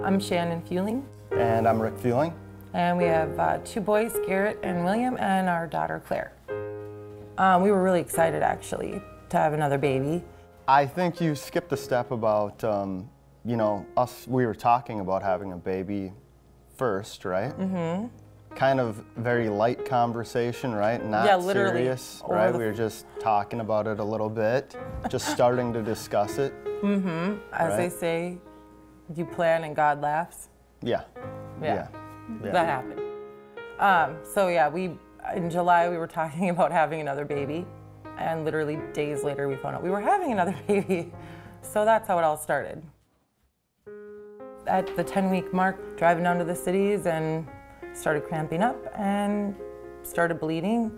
I'm Shannon Fueling. And I'm Rick Fueling. And we have 2 boys, Garrett and William, and our daughter, Claire. We were really excited, actually, to have another baby. I think you skipped a step about, you know, we were talking about having a baby first, right? Mm-hmm. Kind of very light conversation, right? Not serious, right? We were just talking about it a little bit, just starting to discuss it. Mm-hmm. As they say, you plan and God laughs. Yeah. That happened. So yeah, in July we were talking about having another baby, and literally days later we found out we were having another baby. So that's how it all started. At the 10-week mark, driving down to the cities and started cramping up and started bleeding.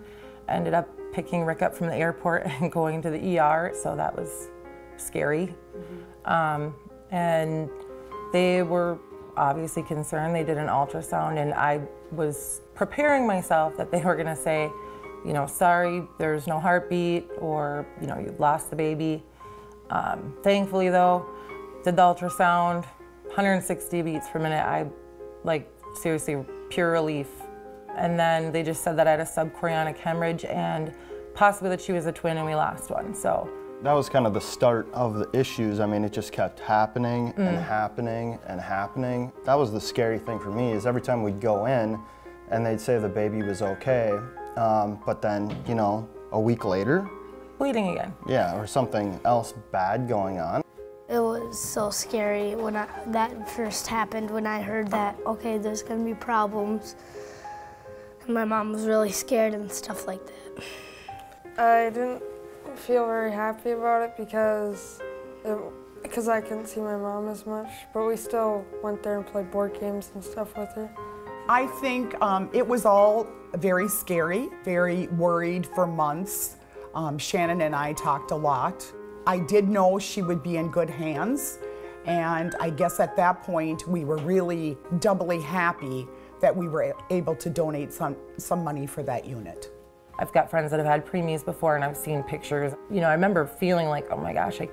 Ended up picking Rick up from the airport and going to the ER, so that was scary. Mm-hmm. And they were obviously concerned. They did an ultrasound, and I was preparing myself that they were gonna say, you know, sorry, there's no heartbeat, or, you know, you've lost the baby. Thankfully though, did the ultrasound, 160 beats per minute. I, like, seriously, pure relief. And then they just said that I had a subchorionic hemorrhage and possibly that she was a twin and we lost one, so. That was kind of the start of the issues. I mean, it just kept happening and happening and happening. That was the scary thing for me, is every time we'd go in and they'd say the baby was okay, but then, you know, a week later, bleeding again. Yeah, or something else bad going on. It was so scary when that first happened, when I heard that, okay, there's gonna be problems. And my mom was really scared and stuff like that. I didn't feel very happy about it because I couldn't see my mom as much, but we still went there and played board games and stuff with her. I think it was all very scary, very worried for months. Shannon and I talked a lot. I did know she would be in good hands, and I guess at that point we were really doubly happy that we were able to donate some money for that unit. I've got friends that have had preemies before, and I've seen pictures. You know, I remember feeling like, oh my gosh, I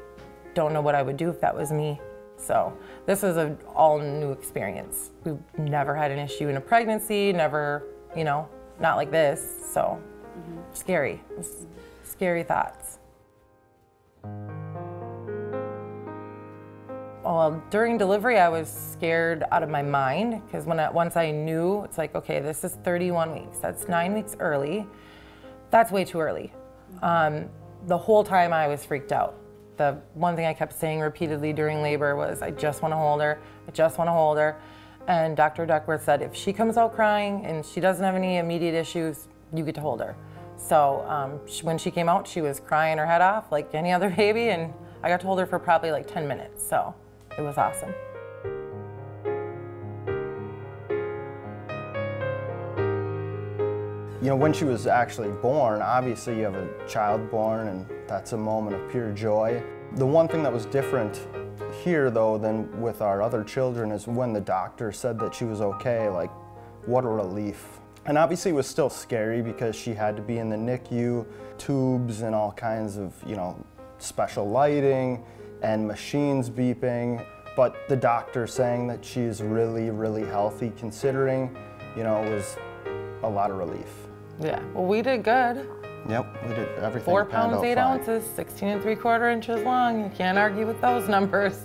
don't know what I would do if that was me. So this was an all new experience. We've never had an issue in a pregnancy, never, you know, not like this. So scary, scary thoughts. Well, during delivery, I was scared out of my mind, because once I knew, it's like, okay, this is 31 weeks. That's 9 weeks early. That's way too early. The whole time I was freaked out. The one thing I kept saying repeatedly during labor was, I just want to hold her. I just want to hold her. And Dr. Duckworth said, if she comes out crying and she doesn't have any immediate issues, you get to hold her. So when she came out, she was crying her head off like any other baby, and I got to hold her for probably like 10 minutes. So it was awesome. You know, when she was actually born, obviously you have a child born, and that's a moment of pure joy. The one thing that was different here, though, than with our other children is when the doctor said that she was okay, like, what a relief. And obviously it was still scary because she had to be in the NICU, tubes and all kinds of, you know, special lighting and machines beeping. But the doctor saying that she's really, really healthy, considering, you know, was a lot of relief. Yeah, well, we did good. Yep, we did everything. 4 pounds, 8 ounces, 16 3/4 inches long. You can't argue with those numbers.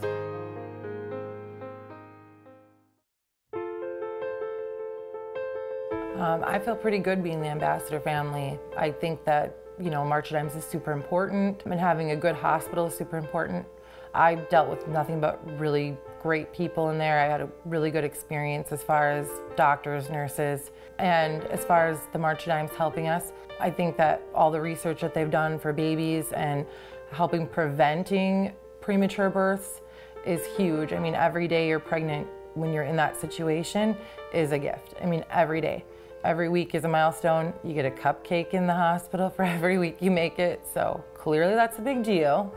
I feel pretty good being the ambassador family. I think that, you know, March of Dimes is super important, and having a good hospital is super important. I dealt with nothing but really great people in there. I had a really good experience as far as doctors, nurses, and as far as the March of Dimes helping us. I think that all the research that they've done for babies and helping preventing premature births is huge. I mean, every day you're pregnant when you're in that situation is a gift. I mean, every day. Every week is a milestone. You get a cupcake in the hospital for every week you make it, so clearly that's a big deal.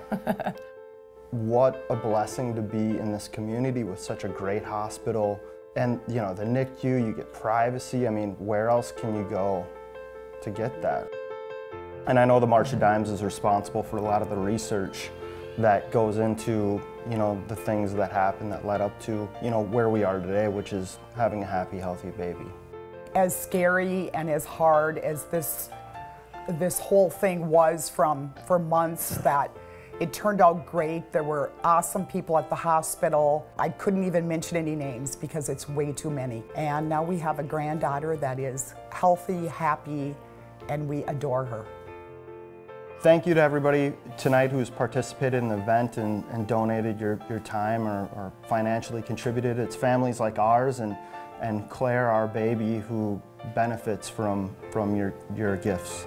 What a blessing to be in this community with such a great hospital. And, you know, the NICU, you get privacy. I mean, where else can you go to get that? And I know the March of Dimes is responsible for a lot of the research that goes into, you know, the things that happened that led up to, you know, where we are today, which is having a happy, healthy baby. As scary and as hard as this whole thing was for months, that it turned out great. There were awesome people at the hospital. I couldn't even mention any names because it's way too many. And now we have a granddaughter that is healthy, happy, and we adore her. Thank you to everybody tonight who's participated in the event and donated your time or financially contributed. It's families like ours and Claire, our baby, who benefits from your gifts.